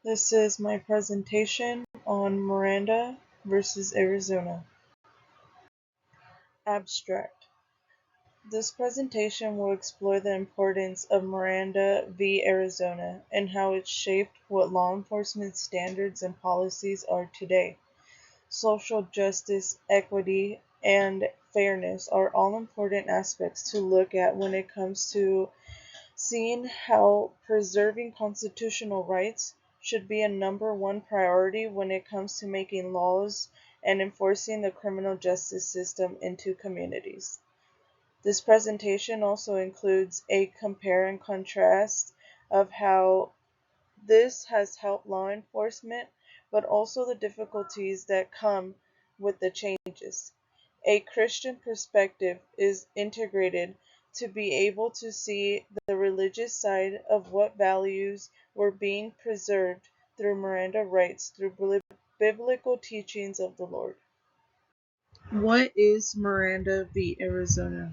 This is my presentation on Miranda versus Arizona. Abstract. This presentation will explore the importance of Miranda v. Arizona and how it shaped what law enforcement standards and policies are today. Social justice, equity, and fairness are all important aspects to look at when it comes to seeing how preserving constitutional rights should be a number one priority when it comes to making laws and enforcing the criminal justice system into communities. This presentation also includes a compare and contrast of how this has helped law enforcement, but also the difficulties that come with the changes. A Christian perspective is integrated to be able to see the religious side of what values were being preserved through Miranda rights through biblical teachings of the Lord. What is Miranda v. Arizona?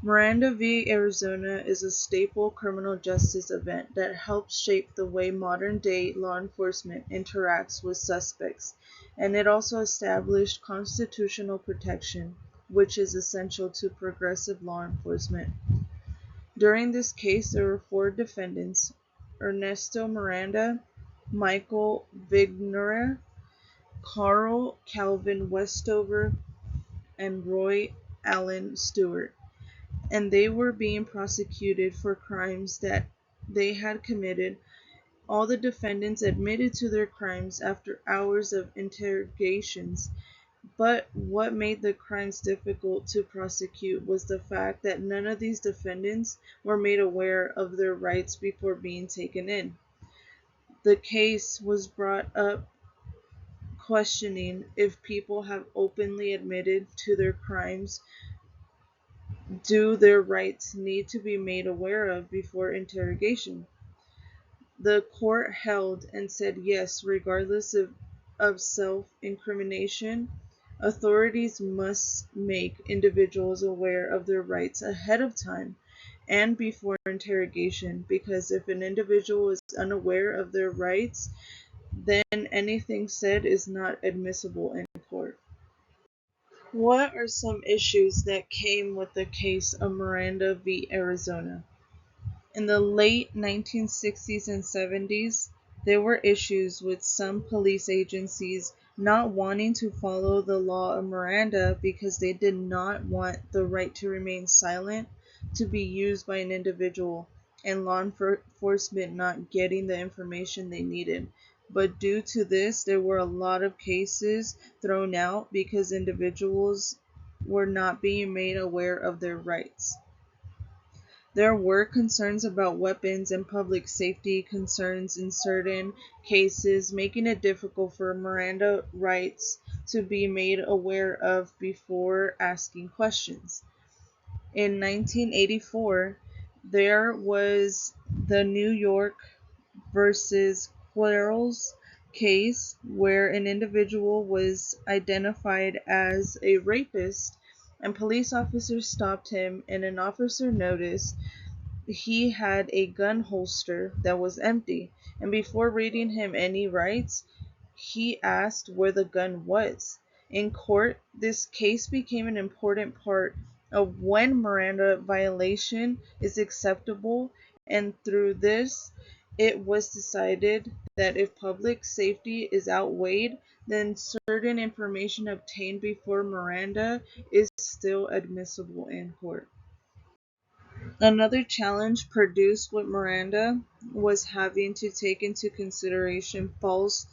Miranda v. Arizona is a staple criminal justice event that helps shape the way modern-day law enforcement interacts with suspects, and it also established constitutional protection, which is essential to progressive law enforcement. During this case, there were four defendants: Ernesto Miranda, Michael Vignora, Carl Calvin Westover, and Roy Allen Stewart, and they were being prosecuted for crimes that they had committed. All the defendants admitted to their crimes after hours of interrogations, but what made the crimes difficult to prosecute was the fact that none of these defendants were made aware of their rights before being taken in. The case was brought up questioning if people have openly admitted to their crimes, do their rights need to be made aware of before interrogation? The court held and said yes, regardless of self-incrimination, authorities must make individuals aware of their rights ahead of time and before interrogation, because if an individual is unaware of their rights, then anything said is not admissible in court. What are some issues that came with the case of Miranda v. Arizona? In the late 1960s and 70s, there were issues with some police agencies not wanting to follow the law of Miranda because they did not want the right to remain silent to be used by an individual and law enforcement not getting the information they needed. But due to this, there were a lot of cases thrown out because individuals were not being made aware of their rights. There were concerns about weapons and public safety concerns in certain cases, making it difficult for Miranda rights to be made aware of before asking questions. In 1984, there was the New York versus Quarles case where an individual was identified as a rapist and police officers stopped him, and an officer noticed he had a gun holster that was empty, and before reading him any rights, he asked where the gun was. In court, this case became an important part of when Miranda violation is acceptable, and through this, it was decided that if public safety is outweighed, then certain information obtained before Miranda is still admissible in court. Another challenge produced with Miranda was having to take into consideration false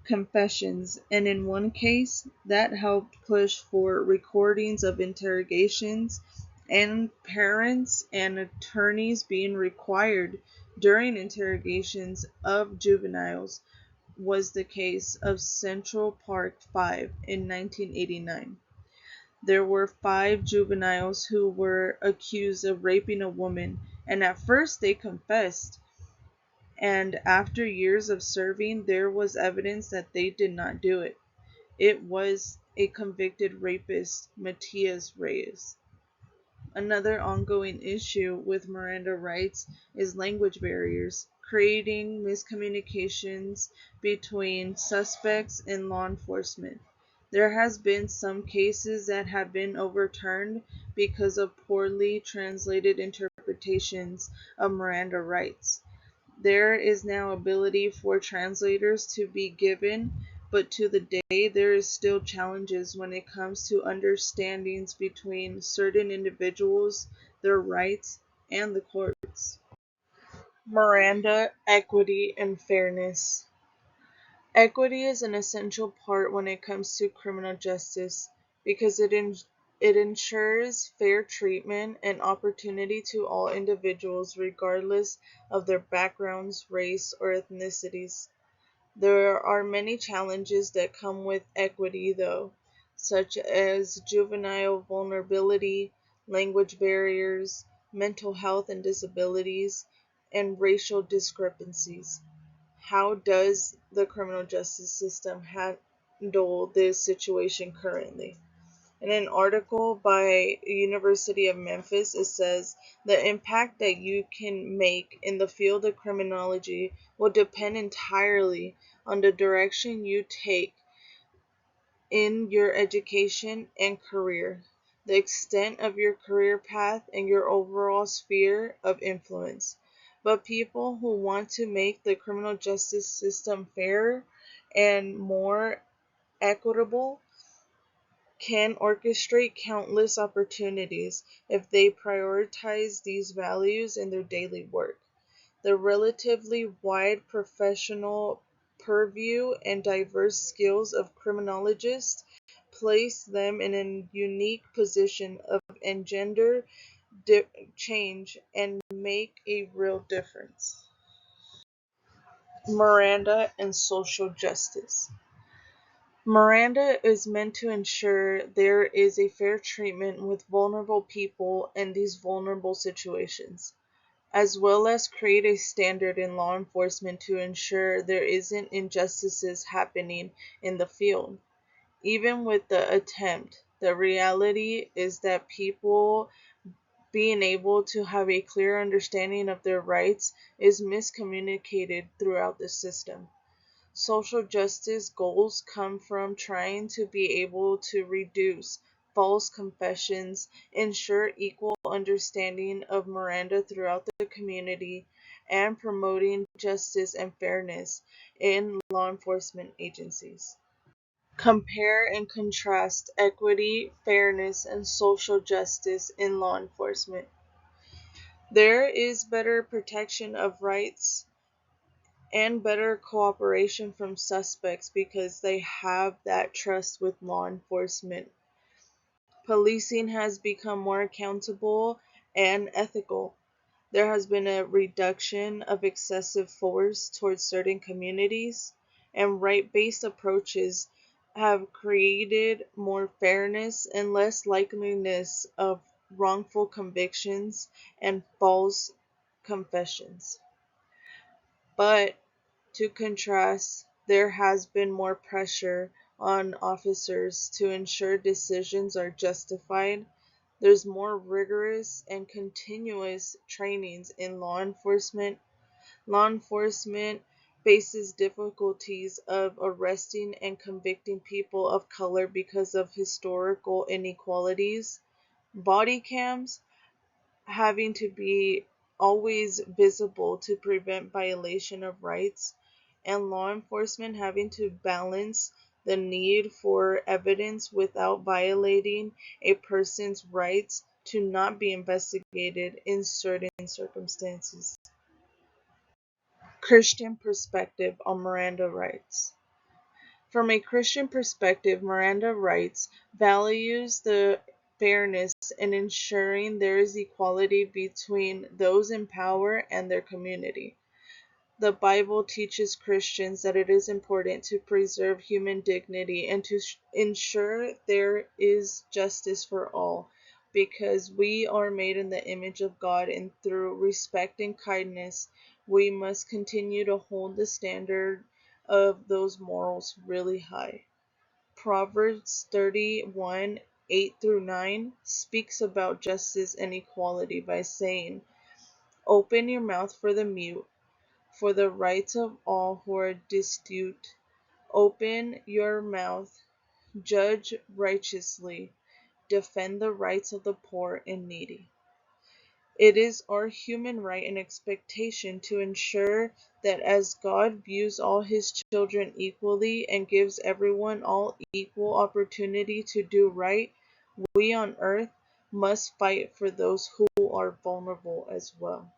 confessions, and in one case, that helped push for recordings of interrogations and parents and attorneys being required during interrogations of juveniles was the case of Central Park 5 in 1989. There were 5 juveniles who were accused of raping a woman, and at first they confessed, and after years of serving, there was evidence that they did not do it. It was a convicted rapist, Matias Reyes. Another ongoing issue with Miranda rights is language barriers, creating miscommunications between suspects and law enforcement. There has been some cases that have been overturned because of poorly translated interpretations of Miranda rights. There is now ability for translators to be given, but to the day there is still challenges when it comes to understandings between certain individuals, their rights, and the courts. Miranda, equity, and fairness. Equity is an essential part when it comes to criminal justice because it ensures fair treatment and opportunity to all individuals regardless of their backgrounds, race, or ethnicities. There are many challenges that come with equity, though, such as juvenile vulnerability, language barriers, mental health and disabilities, and racial discrepancies. How does the criminal justice system handle this situation currently? In an article by University of Memphis, it says the impact that you can make in the field of criminology will depend entirely on the direction you take in your education and career, the extent of your career path, and your overall sphere of influence. But people who want to make the criminal justice system fairer and more equitable can orchestrate countless opportunities if they prioritize these values in their daily work. The relatively wide professional purview and diverse skills of criminologists place them in a unique position of engender change and make a real difference. Miranda and social justice. Miranda is meant to ensure there is a fair treatment with vulnerable people in these vulnerable situations, as well as create a standard in law enforcement to ensure there isn't injustices happening in the field. Even with the attempt, the reality is that people being able to have a clear understanding of their rights is miscommunicated throughout the system. Social justice goals come from trying to be able to reduce false confessions, ensure equal understanding of Miranda throughout the community, and promoting justice and fairness in law enforcement agencies. Compare and contrast equity, fairness, and social justice in law enforcement. There is better protection of rights and better cooperation from suspects because they have that trust with law enforcement. Policing has become more accountable and ethical. There has been a reduction of excessive force towards certain communities, and right based approaches have created more fairness and less likeliness of wrongful convictions and false confessions. But to contrast, there has been more pressure on officers to ensure decisions are justified. There's more rigorous and continuous trainings in law enforcement. Law enforcement faces difficulties of arresting and convicting people of color because of historical inequalities. Body cams having to be always visible to prevent violation of rights, and law enforcement having to balance the need for evidence without violating a person's rights to not be investigated in certain circumstances. Christian perspective on Miranda rights. From a Christian perspective, Miranda rights values the fairness and ensuring there is equality between those in power and their community. The Bible teaches Christians that it is important to preserve human dignity and to ensure there is justice for all, because we are made in the image of God, and through respect and kindness, we must continue to hold the standard of those morals really high. Proverbs 31 8 through 9 speaks about justice and equality by saying, "Open your mouth for the mute, for the rights of all who are destitute. Open your mouth, judge righteously, defend the rights of the poor and needy." It is our human right and expectation to ensure that as God views all his children equally and gives everyone all equal opportunity to do right, we on earth must fight for those who are vulnerable as well.